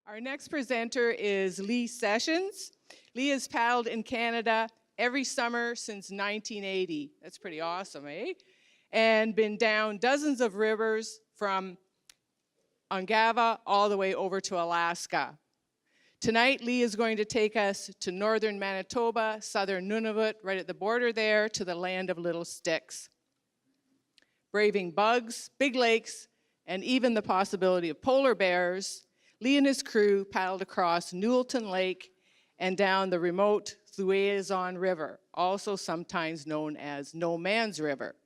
Our next presenter is Lee Sessions. Lee has paddled in Canada every summer since 1980. That's pretty awesome, eh? And been down dozens of rivers from Ungava all the way over to Alaska. Tonight, Lee is going to take us to northern Manitoba, southern Nunavut, right at the border there, to the land of little sticks. Braving bugs, big lakes, and even the possibility of polar bears, Lee and his crew paddled across Newelton Lake and down the remote Thuazon River, also sometimes known as No Man's River.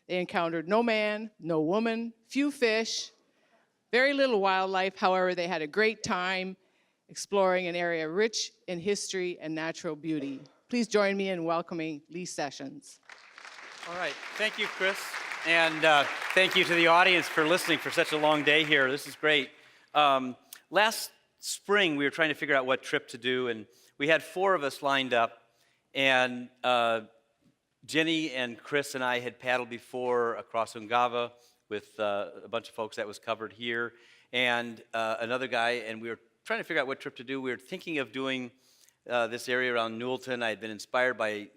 They encountered no man, no woman, few fish, very little wildlife. However, they had a great time exploring an area rich in history and natural beauty. Please join me in welcoming Lee Sessions. All right, thank you, Chris. And thank you to the audience for listening for such a long day here. This is great. Last spring, we were trying to figure out what trip to do, and we had 4 of us lined up. And Jenny and Chris and I had paddled before across Ungava with a bunch of folks that was covered here, and another guy, and we were trying to figure out what trip to do. We were thinking of doing this area around Newelton. I had been inspired by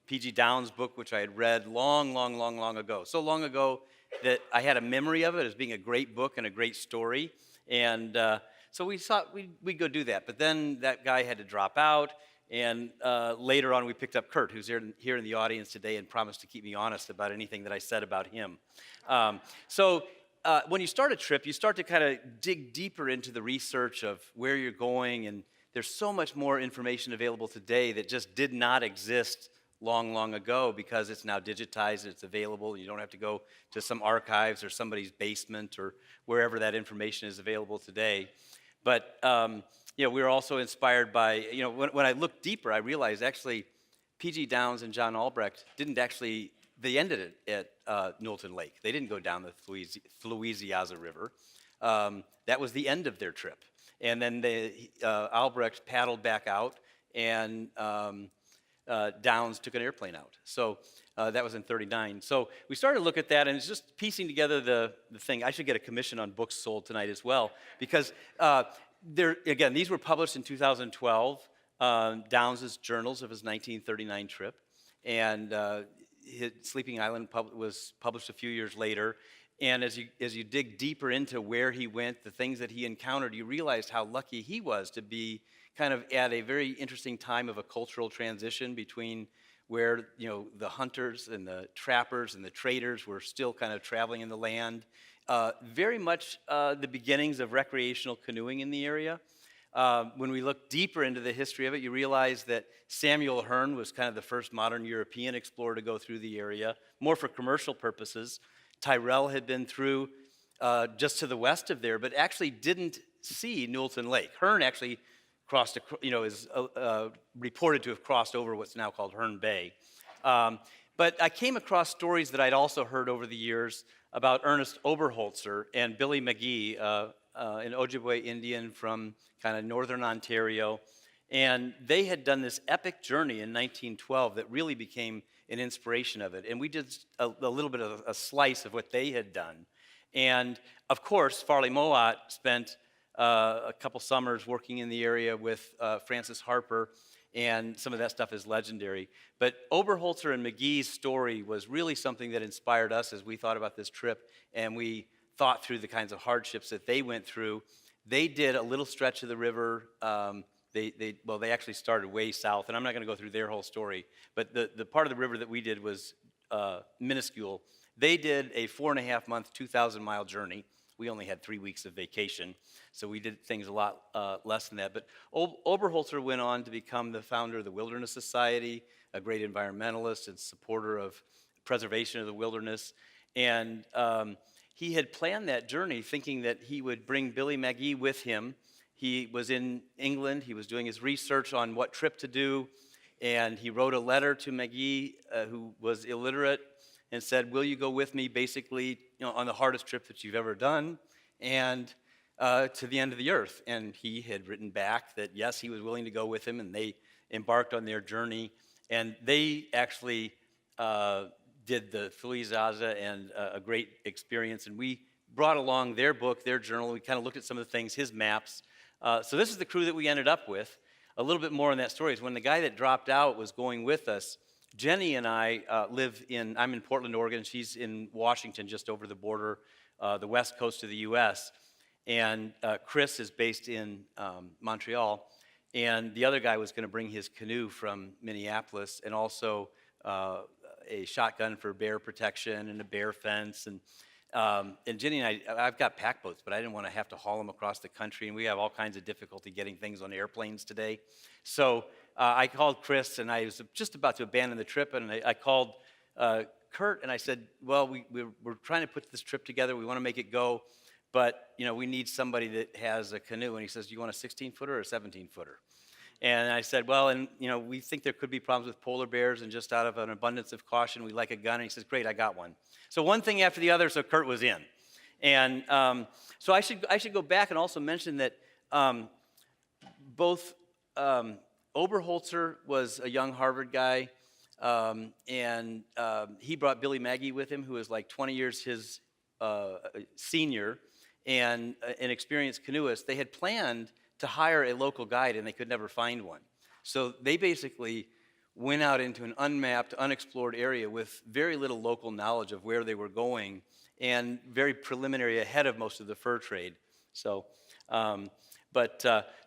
P.G. Downes' book, which I had read long ago. So long ago that I had a memory of it as being a great book and a great story. And so we thought we'd go do that. But then that guy had to drop out. And later on, we picked up Kurt, who's here in the audience today and promised to keep me honest about anything that I said about him. When you start a trip, you start to kind of dig deeper into the research of where you're going. And there's so much more information available today that just did not exist long ago, because it's now digitized and it's available. You don't have to go to some archives or somebody's basement or wherever that information is available today. But we were also inspired by, when I looked deeper, I realized actually P.G. Downes and John Albrecht they ended it at Newelton Lake. They didn't go down the Thuaziaza River. That was the end of their trip. And then Albrecht paddled back out, and Downes took an airplane out. So that was in 1939. So we started to look at that, and it's just piecing together the thing. I should get a commission on books sold tonight as well, because again, these were published in 2012, Downes' journals of his 1939 trip, and Sleeping Island was published a few years later. And as you dig deeper into where he went, the things that he encountered, you realize how lucky he was to be kind of at a very interesting time of a cultural transition between where the hunters and the trappers and the traders were still kind of traveling in the land. Very much the beginnings of recreational canoeing in the area. When we look deeper into the history of it, you realize that Samuel Hearne was kind of the first modern European explorer to go through the area, more for commercial purposes. Tyrrell had been through just to the west of there, but actually didn't see Newelton Lake. Hearne actually crossed, is reported to have crossed over what's now called Hearne Bay. But I came across stories that I'd also heard over the years about Ernest Oberholzer and Billy McGee, an Ojibwe Indian from kind of northern Ontario. And they had done this epic journey in 1912 that really became an inspiration of it. And we did a little bit of a slice of what they had done. And of course, Farley Mowat spent a couple summers working in the area with Francis Harper, and some of that stuff is legendary. But Oberholzer and McGee's story was really something that inspired us as we thought about this trip, and we thought through the kinds of hardships that they went through. They did a little stretch of the river. They actually started way south, and I'm not going to go through their whole story, but the part of the river that we did was minuscule. They did a 4.5-month, 2,000-mile journey. We only had 3 weeks of vacation, so we did things a lot less than that. But Oberholzer went on to become the founder of the Wilderness Society, a great environmentalist and supporter of preservation of the wilderness. And he had planned that journey thinking that he would bring Billy McGee with him. He was in England. He was doing his research on what trip to do, and he wrote a letter to McGee, who was illiterate, and said, "Will you go with me, basically, on the hardest trip that you've ever done, and to the end of the earth?" And he had written back that yes, he was willing to go with him, and they embarked on their journey. And they actually did the Thuaziaza, and a great experience. And we brought along their book, their journal. We kind of looked at some of the things, his maps. So this is the crew that we ended up with. A little bit more on that story is when the guy that dropped out was going with us, Jenny and I I'm in Portland, Oregon. She's in Washington, just over the border, the west coast of the U.S. And Chris is based in Montreal. And the other guy was going to bring his canoe from Minneapolis and also a shotgun for bear protection and a bear fence. And Jenny and I've got pack boats, but I didn't want to have to haul them across the country. And we have all kinds of difficulty getting things on airplanes today. So I called Chris, and I was just about to abandon the trip. And I called Kurt, and I said, well, we're trying to put this trip together. We want to make it go. But, we need somebody that has a canoe. And he says, do you want a 16-footer or a 17-footer? And I said, well, and, we think there could be problems with polar bears, and just out of an abundance of caution, we like a gun. And he says, great, I got one. So one thing after the other, so Kurt was in. And so I should go back and also mention that both Oberholzer was a young Harvard guy, and he brought Billy Maggie with him, who was like 20 years his senior, and an experienced canoeist. They had planned to hire a local guide, and they could never find one. So they basically went out into an unmapped, unexplored area with very little local knowledge of where they were going, and very preliminary ahead of most of the fur trade. So, so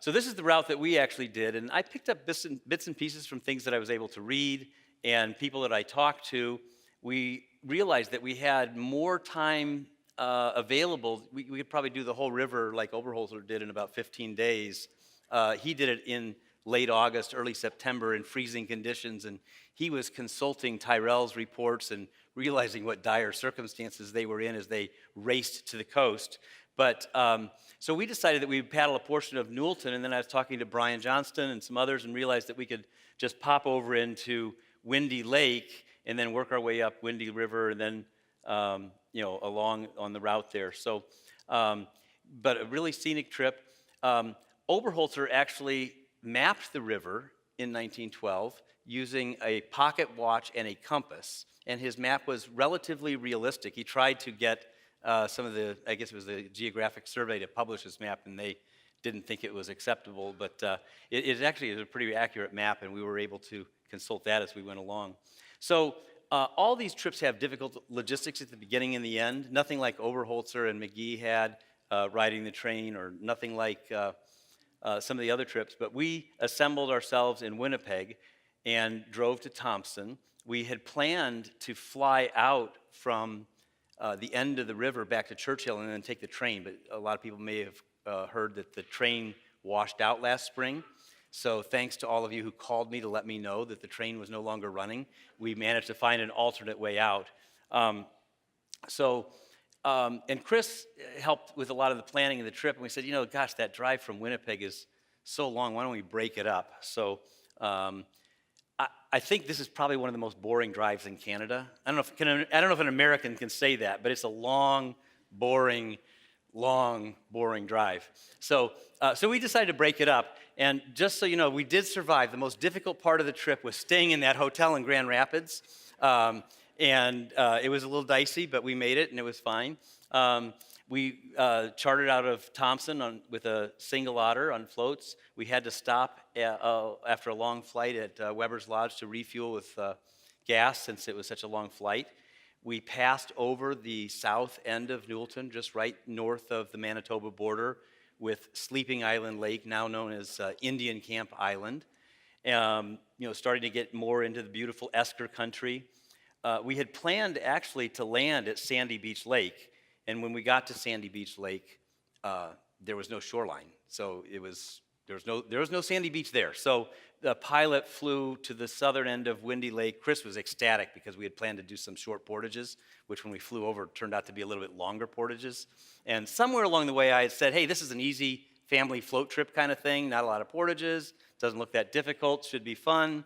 this is the route that we actually did, and I picked up bits and pieces from things that I was able to read and people that I talked to. We realized that we had more time available. We could probably do the whole river like Oberholzer did in about 15 days. He did it in late August, early September in freezing conditions, and he was consulting Tyrrell's reports and realizing what dire circumstances they were in as they raced to the coast. But so we decided that we would paddle a portion of Newellton, and then I was talking to Brian Johnston and some others and realized that we could just pop over into Windy Lake and then work our way up Windy River and then along on the route there. So, but a really scenic trip. Oberholzer actually mapped the river in 1912 using a pocket watch and a compass, and his map was relatively realistic. He tried to get some of the, I guess it was the Geographic Survey to publish his map, and they didn't think it was acceptable, but it actually is a pretty accurate map, and we were able to consult that as we went along. So all these trips have difficult logistics at the beginning and the end, nothing like Oberholzer and McGee had riding the train, or nothing like some of the other trips, but we assembled ourselves in Winnipeg and drove to Thompson. We had planned to fly out from the end of the river back to Churchill and then take the train, but a lot of people may have heard that the train washed out last spring. So thanks to all of you who called me to let me know that the train was no longer running, we managed to find an alternate way out. And Chris helped with a lot of the planning of the trip, and we said, gosh, that drive from Winnipeg is so long, why don't we break it up? So I think this is probably one of the most boring drives in Canada. I don't know if an American can say that, but it's a long, boring drive. So we decided to break it up, and just so you know, we did survive. The most difficult part of the trip was staying in that hotel in Grand Rapids. It was a little dicey, but we made it, and it was fine. We chartered out of Thompson with a single otter on floats. We had to stop after a long flight at Weber's Lodge to refuel with gas, since it was such a long flight. We passed over the south end of Newellton, just right north of the Manitoba border, with Sleeping Island Lake, now known as Indian Camp Island. Starting to get more into the beautiful Esker country. We had planned actually to land at Sandy Beach Lake, and when we got to Sandy Beach Lake, there was no shoreline, so there was no Sandy Beach there. So the pilot flew to the southern end of Windy Lake. Chris was ecstatic because we had planned to do some short portages, which when we flew over turned out to be a little bit longer portages. And somewhere along the way, I had said, hey, this is an easy family float trip kind of thing, not a lot of portages, doesn't look that difficult, should be fun.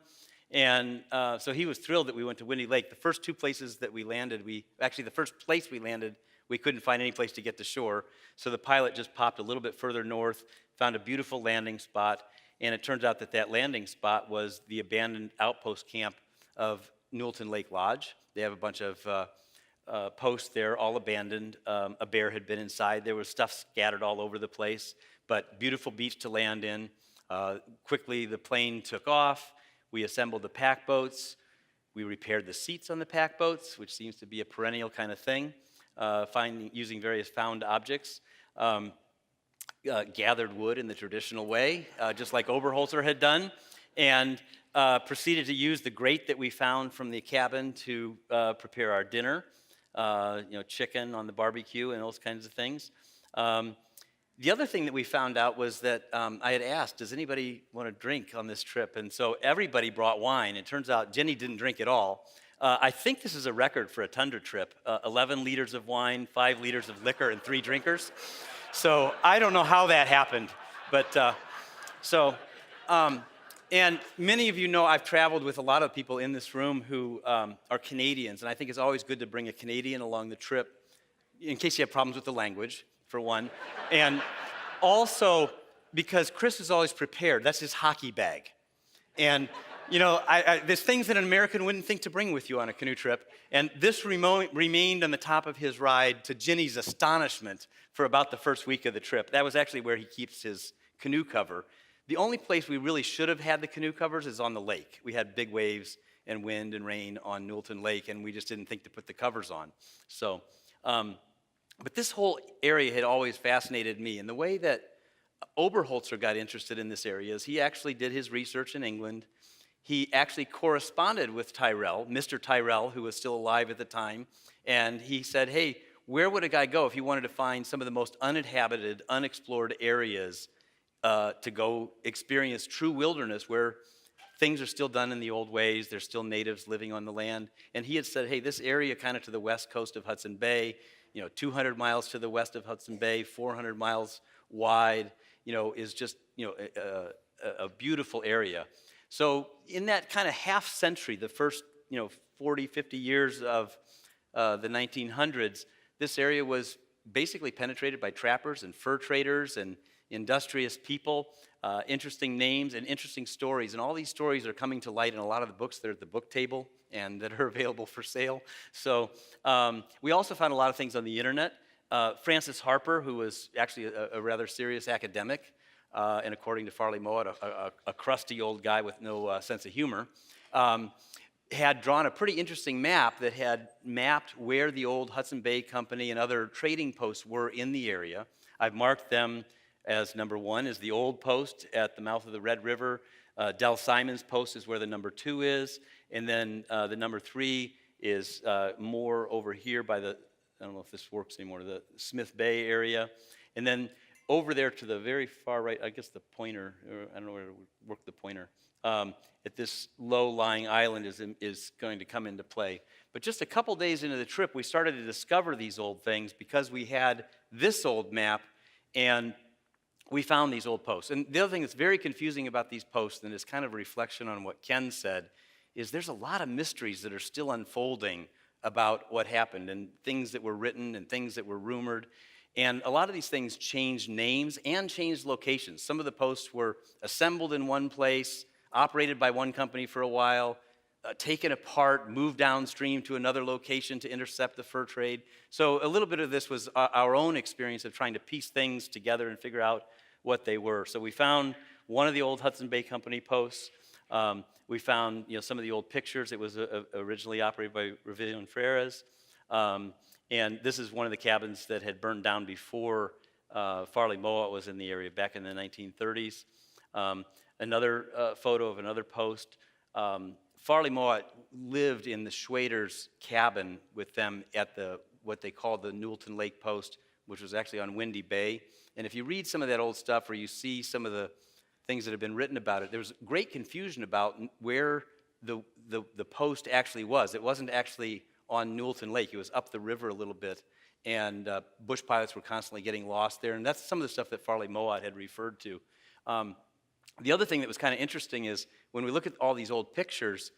And so he was thrilled that we went to Windy Lake. The first two places that we landed, the first place we landed, we couldn't find any place to get to shore. So the pilot just popped a little bit further north, found a beautiful landing spot, and it turns out that landing spot was the abandoned outpost camp of Newellton Lake Lodge. They have a bunch of post there, all abandoned. A bear had been inside. There was stuff scattered all over the place, but beautiful beach to land in. Quickly, the plane took off. We assembled the pack boats. We repaired the seats on the pack boats, which seems to be a perennial kind of thing, using various found objects. Gathered wood in the traditional way, just like Oberholzer had done, and proceeded to use the grate that we found from the cabin to prepare our dinner, chicken on the barbecue and those kinds of things. The other thing that we found out was that I had asked, does anybody want to drink on this trip? And so everybody brought wine. It turns out Jenny didn't drink at all. I think this is a record for a tundra trip, 11 liters of wine, 5 liters of liquor, and 3 drinkers. So I don't know how that happened, but and many of you know I've traveled with a lot of people in this room who are Canadians, and I think it's always good to bring a Canadian along the trip in case you have problems with the language, for one, and also because Chris is always prepared. That's his hockey bag. And there's things that an American wouldn't think to bring with you on a canoe trip, and this remained on the top of his ride to Ginny's astonishment for about the first week of the trip. That was actually where he keeps his canoe cover. The only place we really should have had the canoe covers is on the lake. We had big waves and wind and rain on Newellton Lake, and we just didn't think to put the covers on. So, but this whole area had always fascinated me, and the way that Oberholzer got interested in this area is he actually did his research in England. He actually corresponded with Tyrrell, Mr. Tyrrell, who was still alive at the time, and he said, hey, where would a guy go if he wanted to find some of the most uninhabited, unexplored areas to go experience true wilderness where things are still done in the old ways, there's still natives living on the land? And he had said, hey, this area kind of to the west coast of Hudson Bay, 200 miles to the west of Hudson Bay, 400 miles wide, is just, a beautiful area. So in that kind of half century, the first, 40, 50 years of the 1900s, this area was basically penetrated by trappers and fur traders and industrious people, interesting names and interesting stories. And all these stories are coming to light in a lot of the books that are at the book table and that are available for sale. So we also found a lot of things on the internet. Francis Harper, who was actually a rather serious academic, and according to Farley Mowat, a crusty old guy with no sense of humor, had drawn a pretty interesting map that had mapped where the old Hudson Bay Company and other trading posts were in the area. I've marked them as number 1 is the old post at the mouth of the Red River. Del Simon's post is where the number 2 is. And then the number 3 is more over here by the, I don't know if this works anymore, the Smith Bay area. And then over there to the very far right, I guess the pointer, or I don't know where to work the pointer, at this low-lying island is going to come into play. But just a couple days into the trip, we started to discover these old things because we had this old map, and we found these old posts. And the other thing that's very confusing about these posts, and it's kind of a reflection on what Ken said, is there's a lot of mysteries that are still unfolding about what happened, and things that were written and things that were rumored. And a lot of these things changed names and changed locations. Some of the posts were assembled in one place, operated by one company for a while, taken apart, moved downstream to another location to intercept the fur trade. So a little bit of this was our own experience of trying to piece things together and figure out what they were. So we found one of the old Hudson Bay Company posts. We found some of the old pictures. It was originally operated by Revillon Freres. And this is one of the cabins that had burned down before Farley Mowat was in the area back in the 1930s. Another photo of another post. Farley Mowat lived in the Schwader's cabin with them at what they called the Newellton Lake Post, which was actually on Windy Bay. And if you read some of that old stuff or you see some of the things that have been written about it, there was great confusion about where the post actually was. It wasn't actually on Newellton Lake. It was up the river a little bit, and bush pilots were constantly getting lost there, and that's some of the stuff that Farley Mowat had referred to. The other thing that was kind of interesting is when we look at all these old pictures,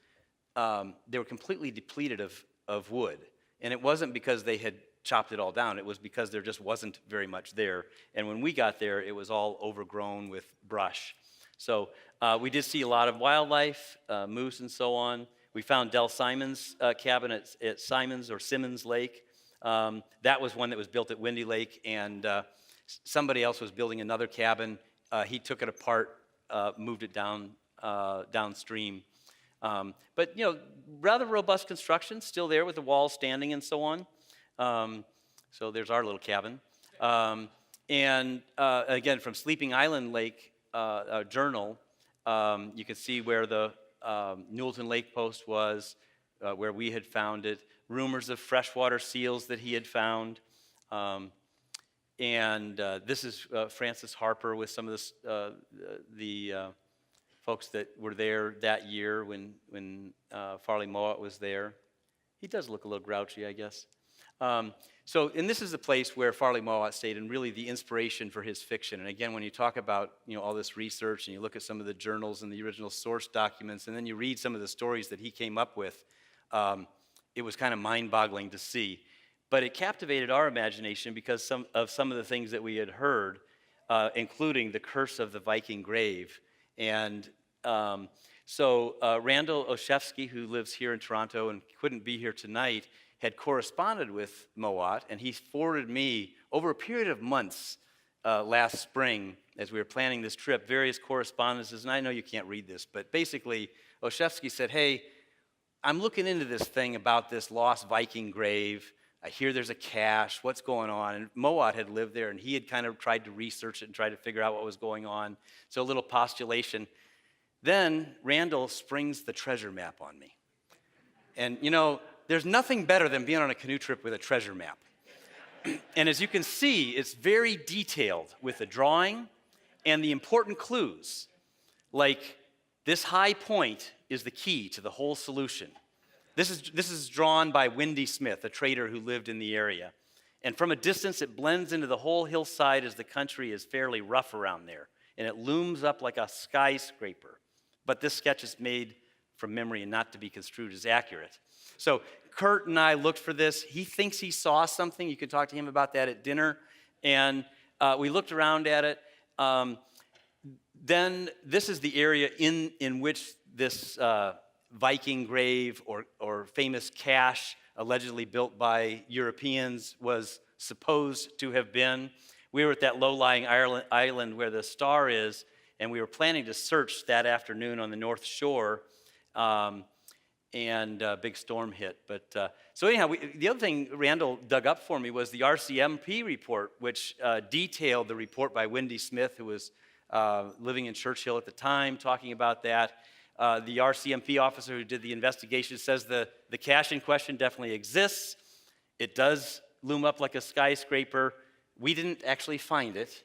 they were completely depleted of wood, and it wasn't because they had chopped it all down. It was because there just wasn't very much there, and when we got there, it was all overgrown with brush. So we did see a lot of wildlife, moose and so on. We found Del Simon's cabin at Simon's or Simmons Lake. That was one that was built at Windy Lake, and somebody else was building another cabin. He took it apart, moved it downstream. But rather robust construction, still there with the walls standing and so on. So there's our little cabin. And again, from Sleeping Island Lake Journal, you can see where the Newellton Lake Post was, where we had found it. Rumors of freshwater seals that he had found. And this is Francis Harper with some of the folks that were there that year when Farley Mowat was there. He does look a little grouchy, I guess. And this is the place where Farley Mowat stayed, and really the inspiration for his fiction. And again, when you talk about all this research, and you look at some of the journals and the original source documents, and then you read some of the stories that he came up with, it was kind of mind-boggling to see. But it captivated our imagination because some of the things that we had heard, including the curse of the Viking grave. And so Randall Oshefsky, who lives here in Toronto and couldn't be here tonight, had corresponded with Mowat, and he forwarded me, over a period of months last spring, as we were planning this trip, various correspondences, and I know you can't read this, but basically Oshefsky said, hey, I'm looking into this thing about this lost Viking grave. I hear there's a cache. What's going on? And Mowat had lived there, and he had kind of tried to research it and try to figure out what was going on. So a little postulation. Then Randall springs the treasure map on me. And, there's nothing better than being on a canoe trip with a treasure map. And as you can see, it's very detailed with the drawing and the important clues. Like, this high point is the key to the whole solution. This is drawn by Windy Smith, a trader who lived in the area. And from a distance, it blends into the whole hillside as the country is fairly rough around there. And it looms up like a skyscraper. But this sketch is made from memory and not to be construed as accurate. So Kurt and I looked for this. He thinks he saw something. You could talk to him about that at dinner. And we looked around at it. Then this is the area in which this Viking grave or famous cache allegedly built by Europeans was supposed to have been. We were at that low-lying island where the star is, and we were planning to search that afternoon on the North Shore, and a big storm hit. But so anyhow, the other thing Randall dug up for me was the RCMP report, which detailed the report by Windy Smith, who was living in Churchill at the time, talking about that. The RCMP officer who did the investigation says the cache in question definitely exists. It does loom up like a skyscraper. We didn't actually find it,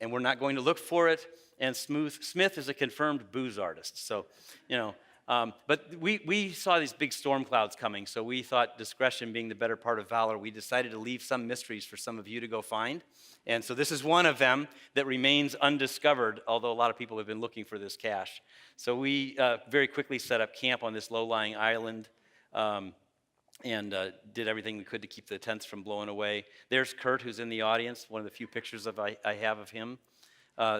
and we're not going to look for it. And Smith is a confirmed booze artist. So, but we saw these big storm clouds coming, so we thought, discretion being the better part of valor, we decided to leave some mysteries for some of you to go find. And so this is one of them that remains undiscovered, although a lot of people have been looking for this cache. So we very quickly set up camp on this low-lying island and did everything we could to keep the tents from blowing away. There's Kurt, who's in the audience, one of the few pictures I have of him.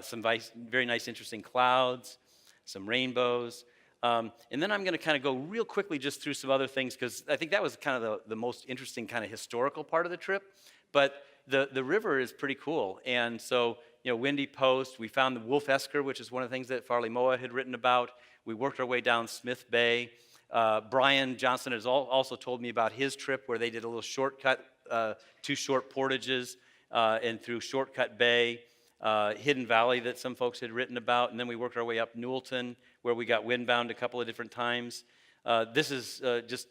Some very nice, interesting clouds, some rainbows. And then I'm going to kind of go real quickly just through some other things, because I think that was kind of the most interesting kind of historical part of the trip. But the river is pretty cool. And so, Windy Post, we found the Wolf Esker, which is one of the things that Farley Mowat had written about. We worked our way down Smith Bay. Brian Johnson has also told me about his trip where they did a little shortcut, 2 short portages, and through Shortcut Bay, Hidden Valley that some folks had written about. And then we worked our way up Newellton, where we got windbound a couple of different times. This is just,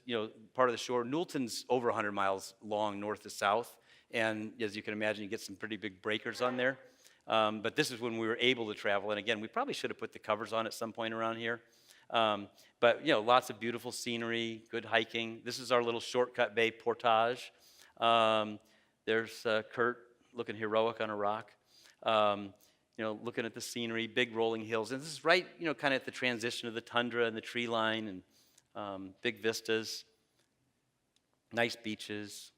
part of the shore. Newellton's over 100 miles long north to south. And as you can imagine, you get some pretty big breakers on there. But this is when we were able to travel. And again, we probably should have put the covers on at some point around here. But, lots of beautiful scenery, good hiking. This is our little Shortcut Bay portage. There's Kurt looking heroic on a rock. Looking at the scenery, big rolling hills. And this is right, kind of at the transition of the tundra and the tree line and big vistas, nice beaches.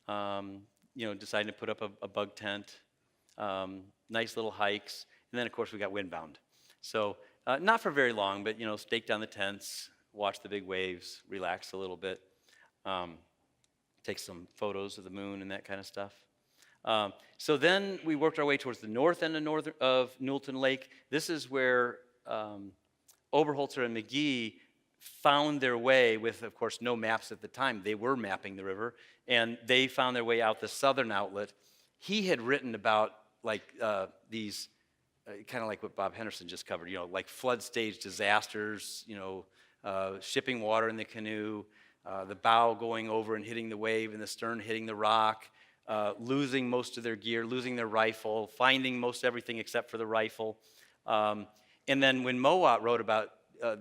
Deciding to put up a bug tent, nice little hikes. And then, of course, we got windbound. So not for very long, but, staked down the tents, watch the big waves, relax a little bit, take some photos of the moon and that kind of stuff. So then we worked our way towards the north end of Newton Lake. This is where Oberholzer and McGee found their way with, of course, no maps at the time. They were mapping the river, and they found their way out the southern outlet. He had written about like these, kind of like what Bob Henderson just covered, like flood stage disasters, shipping water in the canoe, the bow going over and hitting the wave, and the stern hitting the rock, losing most of their gear, losing their rifle, finding most everything except for the rifle. And then when Mowat wrote about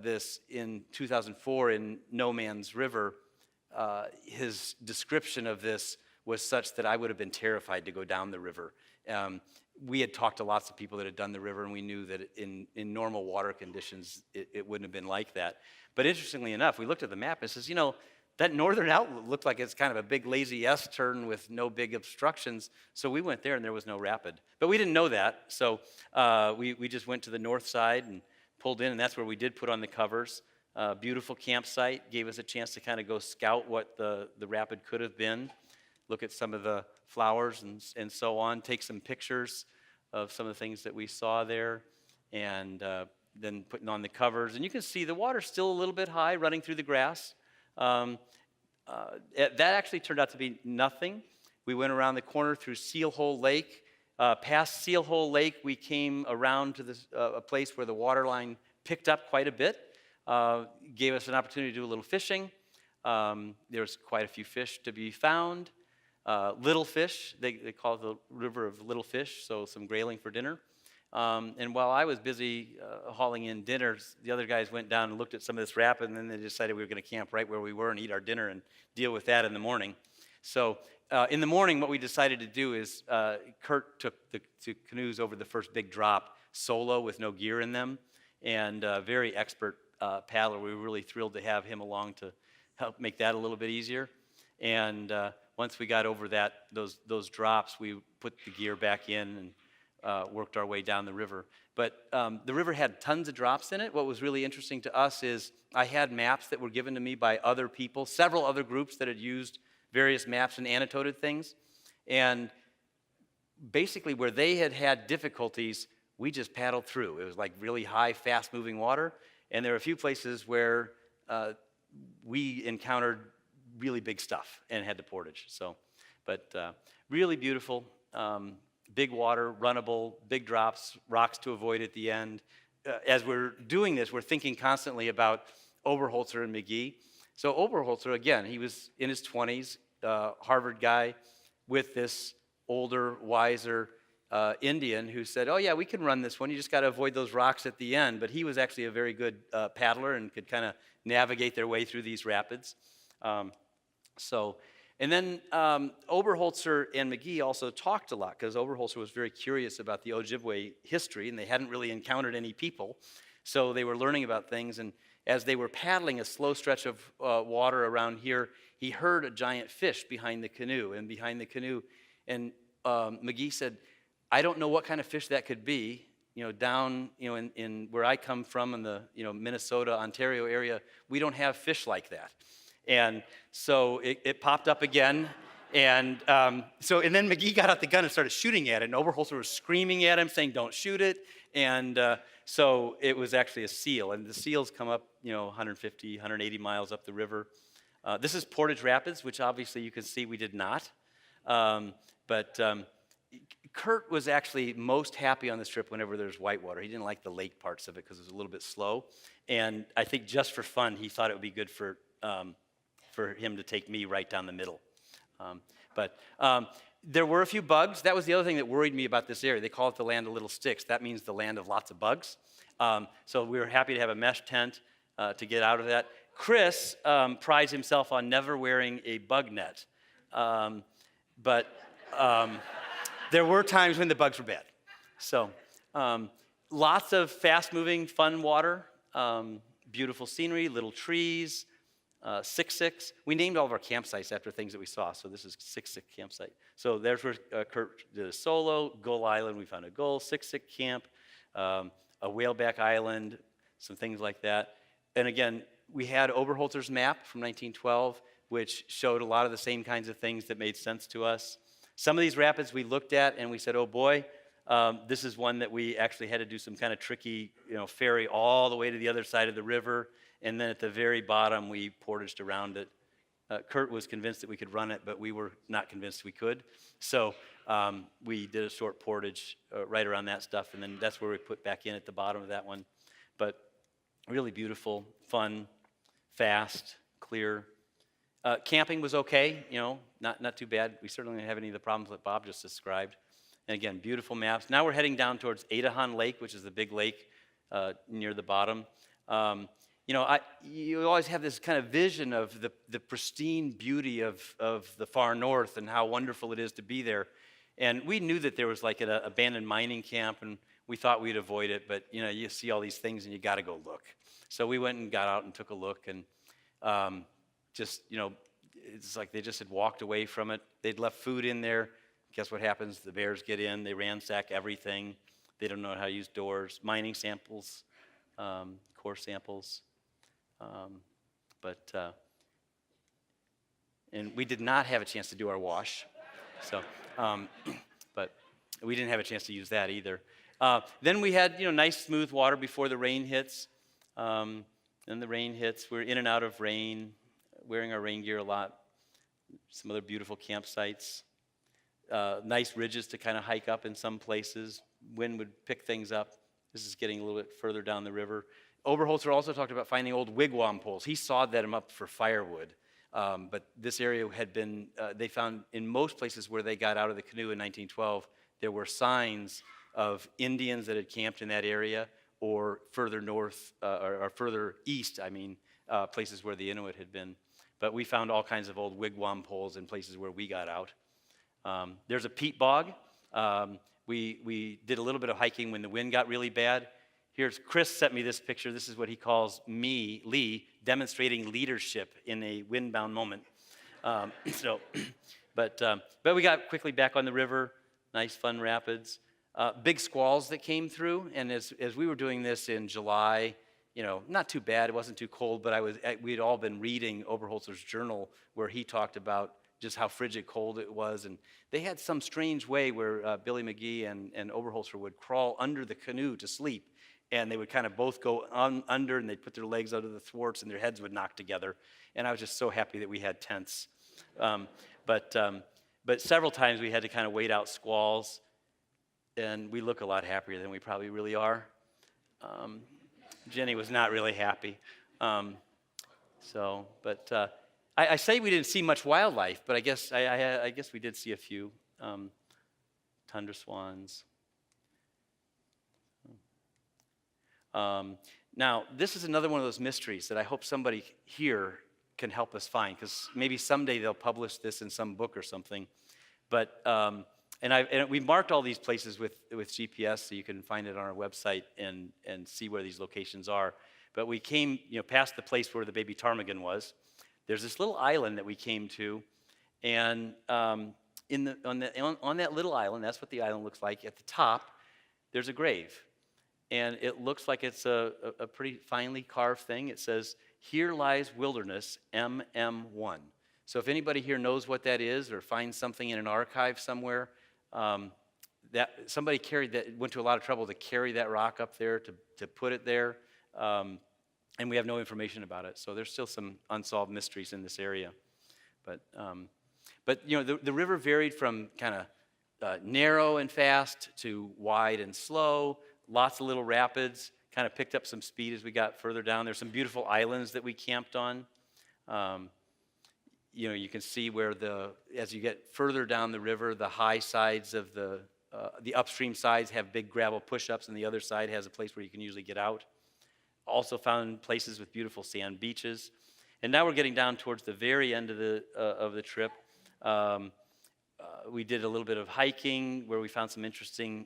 this in 2004 in No Man's River, his description of this was such that I would have been terrified to go down the river. We had talked to lots of people that had done the river, and we knew that in normal water conditions, it wouldn't have been like that. But interestingly enough, we looked at the map and it says, that northern outlet looked like it's kind of a big lazy S-turn with no big obstructions. So we went there and there was no rapid. But we didn't know that, so we just went to the north side and pulled in, and that's where we did put on the covers. Beautiful campsite, gave us a chance to kind of go scout what the rapid could have been, look at some of the flowers and so on, take some pictures of some of the things that we saw there, and then putting on the covers. And you can see the water's still a little bit high, running through the grass. That actually turned out to be nothing. We went around the corner through Seal Hole Lake. Past Seal Hole Lake, we came around to this, a place where the water line picked up quite a bit, gave us an opportunity to do a little fishing. There's quite a few fish to be found. Little fish, they call it the River of Little Fish, so some grayling for dinner. And while I was busy hauling in dinners, the other guys went down and looked at some of this rapid, and then they decided we were going to camp right where we were and eat our dinner and deal with that in the morning. So in the morning, what we decided to do is Kurt took the canoes over the first big drop solo with no gear in them, and a very expert paddler. We were really thrilled to have him along to help make that a little bit easier. And once we got over those drops, we put the gear back in and worked our way down the river. But the river had tons of drops in it. What was really interesting to us is I had maps that were given to me by other people, several other groups that had used various maps and annotated things. And basically where they had difficulties, we just paddled through. It was like really high, fast-moving water. And there were a few places where we encountered really big stuff and had to portage. So, but really beautiful. Big water, runnable, big drops, rocks to avoid at the end. As we're doing this, we're thinking constantly about Oberholzer and McGee. So Oberholzer, again, he was in his 20s, Harvard guy with this older, wiser Indian who said, oh yeah, we can run this one, you just got to avoid those rocks at the end. But he was actually a very good paddler and could kind of navigate their way through these rapids. And then Oberholzer and McGee also talked a lot because Oberholzer was very curious about the Ojibwe history, and they hadn't really encountered any people. So they were learning about things, and as they were paddling a slow stretch of water around here, he heard a giant fish behind the canoe. And McGee said, I don't know what kind of fish that could be. Down in where I come from in the Minnesota, Ontario area, we don't have fish like that. And so it popped up again, and then McGee got out the gun and started shooting at it, and Oberholzer was screaming at him, saying, don't shoot it, and so it was actually a seal, and the seals come up, 150, 180 miles up the river. This is Portage Rapids, which obviously you can see we did not, but Kurt was actually most happy on this trip whenever there's whitewater. He didn't like the lake parts of it because it was a little bit slow, and I think just for fun, he thought it would be good for him to take me right down the middle. There were a few bugs. That was the other thing that worried me about this area. They call it the land of little sticks. That means the land of lots of bugs. So we were happy to have a mesh tent to get out of that. Chris prides himself on never wearing a bug net. But there were times when the bugs were bad. So lots of fast-moving, fun water, beautiful scenery, little trees, 6-6. We named all of our campsites after things that we saw. So this is 6-6 campsite. So there's where Kurt did a solo. Gull Island, we found a gull. 6-6 camp, a whaleback island, some things like that. And again, we had Oberholzer's map from 1912, which showed a lot of the same kinds of things that made sense to us. Some of these rapids we looked at and we said, oh boy, this is one that we actually had to do some kind of tricky, ferry all the way to the other side of the river. And then at the very bottom, we portaged around it. Kurt was convinced that we could run it, but we were not convinced we could. So we did a short portage right around that stuff, and then that's where we put back in at the bottom of that one. But really beautiful, fun, fast, clear. Camping was okay, not too bad. We certainly didn't have any of the problems that Bob just described. And again, beautiful maps. Now we're heading down towards Adahan Lake, which is the big lake near the bottom. You always have this kind of vision of the pristine beauty of the far north and how wonderful it is to be there. And we knew that there was like an abandoned mining camp, and we thought we'd avoid it, but you see all these things and you got to go look. So we went and got out and took a look, and it's like they just had walked away from it. They'd left food in there. Guess what happens? The bears get in, they ransack everything. They don't know how to use doors. Mining samples, core samples. And we did not have a chance to do our wash. So, but we didn't have a chance to use that either. Then we had, nice smooth water before the rain hits. Then the rain hits. We're in and out of rain, wearing our rain gear a lot. Some other beautiful campsites. Nice ridges to kind of hike up in some places. Wind would pick things up. This is getting a little bit further down the river. Oberholzer also talked about finding old wigwam poles. He sawed them up for firewood. But this area had been, they found in most places where they got out of the canoe in 1912, there were signs of Indians that had camped in that area, or further north, or further east, places where the Inuit had been. But we found all kinds of old wigwam poles in places where we got out. There's a peat bog. We did a little bit of hiking when the wind got really bad. Here's Chris sent me this picture. This is what he calls me, Lee, demonstrating leadership in a windbound moment. But we got quickly back on the river. Nice, fun rapids. Big squalls that came through, and as we were doing this in July, not too bad. It wasn't too cold, but we'd all been reading Oberholzer's journal where he talked about just how frigid cold it was, and they had some strange way where Billy McGee and Oberholzer would crawl under the canoe to sleep. And they would kind of both go under, and they'd put their legs under the thwarts, and their heads would knock together. And I was just so happy that we had tents. But several times we had to kind of wait out squalls, and we look a lot happier than we probably really are. Jenny was not really happy. I say we didn't see much wildlife, but I guess we did see a few tundra swans. Now, this is another one of those mysteries that I hope somebody here can help us find, because maybe someday they'll publish this in some book or something. But we marked all these places with GPS, so you can find it on our website and see where these locations are. But we came, past the place where the baby ptarmigan was. There's this little island that we came to, and on that little island, that's what the island looks like. At the top, there's a grave. And it looks like it's a pretty finely carved thing. It says, "Here lies wilderness, MM1." So if anybody here knows what that is, or finds something in an archive somewhere, that somebody went to a lot of trouble to carry that rock up there, to put it there, and we have no information about it. So there's still some unsolved mysteries in this area. But the river varied from kind of narrow and fast to wide and slow. Lots of little rapids, kind of picked up some speed as we got further down. There's some beautiful islands that we camped on. You can see where as you get further down the river, the high sides of the upstream sides have big gravel push-ups, and the other side has a place where you can usually get out. Also found places with beautiful sand beaches. And now we're getting down towards the very end of the trip. We did a little bit of hiking where we found some interesting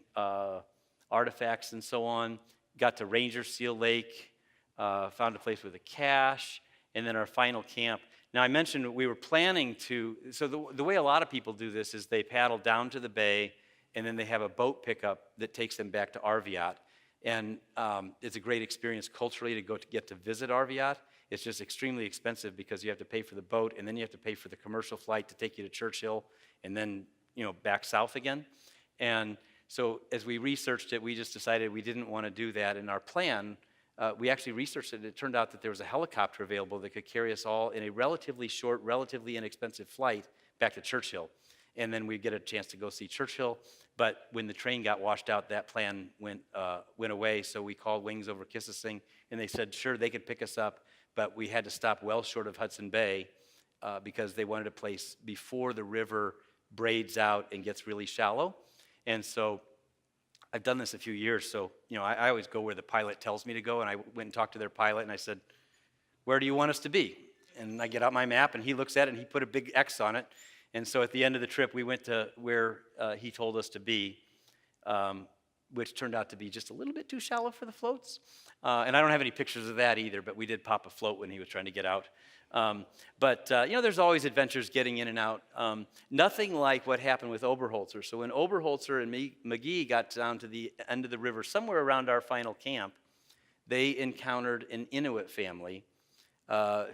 artifacts and so on. Got to Ranger Seal Lake, found a place with a cache, and then our final camp. Now I mentioned we were planning to, so the way a lot of people do this is they paddle down to the bay, and then they have a boat pickup that takes them back to Arviat. And it's a great experience culturally to get to visit Arviat. It's just extremely expensive because you have to pay for the boat, and then you have to pay for the commercial flight to take you to Churchill, and then back south again. And so as we researched it, we just decided we didn't want to do that. In our plan, we actually researched it, and it turned out that there was a helicopter available that could carry us all in a relatively short, relatively inexpensive flight back to Churchill. And then we'd get a chance to go see Churchill. But when the train got washed out, that plan went away. So we called Wings Over Kississing, and they said, sure, they could pick us up, but we had to stop well short of Hudson Bay because they wanted a place before the river braids out and gets really shallow. And so I've done this a few years, so I always go where the pilot tells me to go, and I went and talked to their pilot, and I said, where do you want us to be? And I get out my map, and he looks at it, and he put a big X on it. And so at the end of the trip, we went to where he told us to be, which turned out to be just a little bit too shallow for the floats. And I don't have any pictures of that either, but we did pop a float when he was trying to get out. But there's always adventures getting in and out. Nothing like what happened with Oberholzer. So when Oberholzer and McGee got down to the end of the river, somewhere around our final camp, they encountered an Inuit family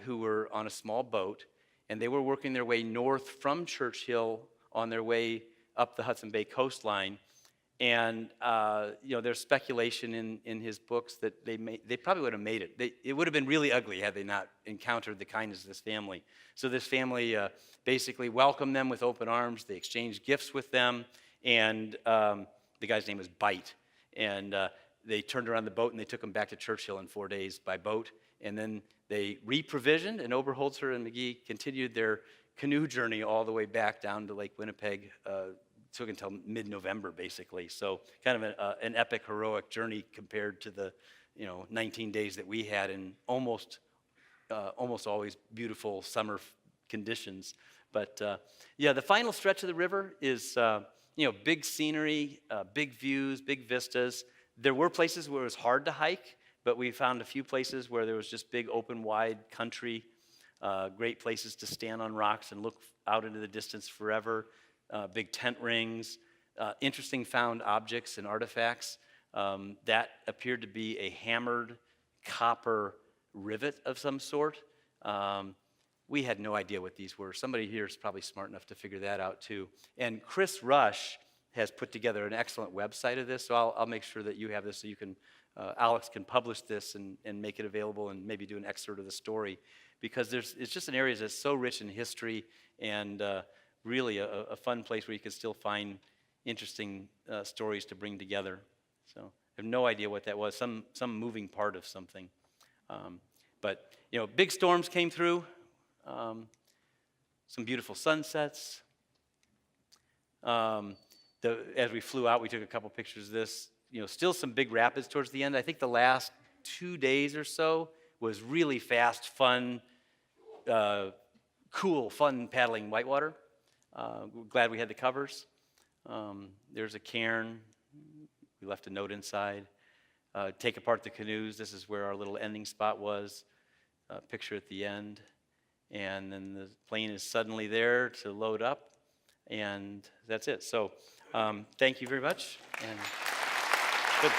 who were on a small boat, and they were working their way north from Churchill on their way up the Hudson Bay coastline. And there's speculation in his books that they probably would have made it. It would have been really ugly had they not encountered the kindness of this family. So this family basically welcomed them with open arms. They exchanged gifts with them, and the guy's name was Bite. And they turned around the boat and they took them back to Churchill in 4 days by boat. And then they reprovisioned, and Oberholzer and McGee continued their canoe journey all the way back down to Lake Winnipeg. Took until mid-November, basically. So kind of an epic, heroic journey compared to the 19 days that we had in almost always beautiful summer conditions. But the final stretch of the river is big scenery, big views, big vistas. There were places where it was hard to hike, but we found a few places where there was just big, open, wide country, great places to stand on rocks and look out into the distance forever. Big tent rings, interesting found objects and artifacts. That appeared to be a hammered copper rivet of some sort. We had no idea what these were. Somebody here is probably smart enough to figure that out too. And Chris Rush has put together an excellent website of this, so I'll make sure that you have this so you can, Alex can publish this and make it available and maybe do an excerpt of the story, because it's just an area that's so rich in history and really a fun place where you can still find interesting stories to bring together. So I have no idea what that was, some moving part of something. But big storms came through, some beautiful sunsets. As we flew out, we took a couple pictures of this. Still some big rapids towards the end. I think the last 2 days or so was really fast, fun, cool, fun paddling whitewater. We're glad we had the covers. There's a cairn. We left a note inside. Take apart the canoes. This is where our little ending spot was. Picture at the end. And then the plane is suddenly there to load up. And that's it. So thank you very much. And good.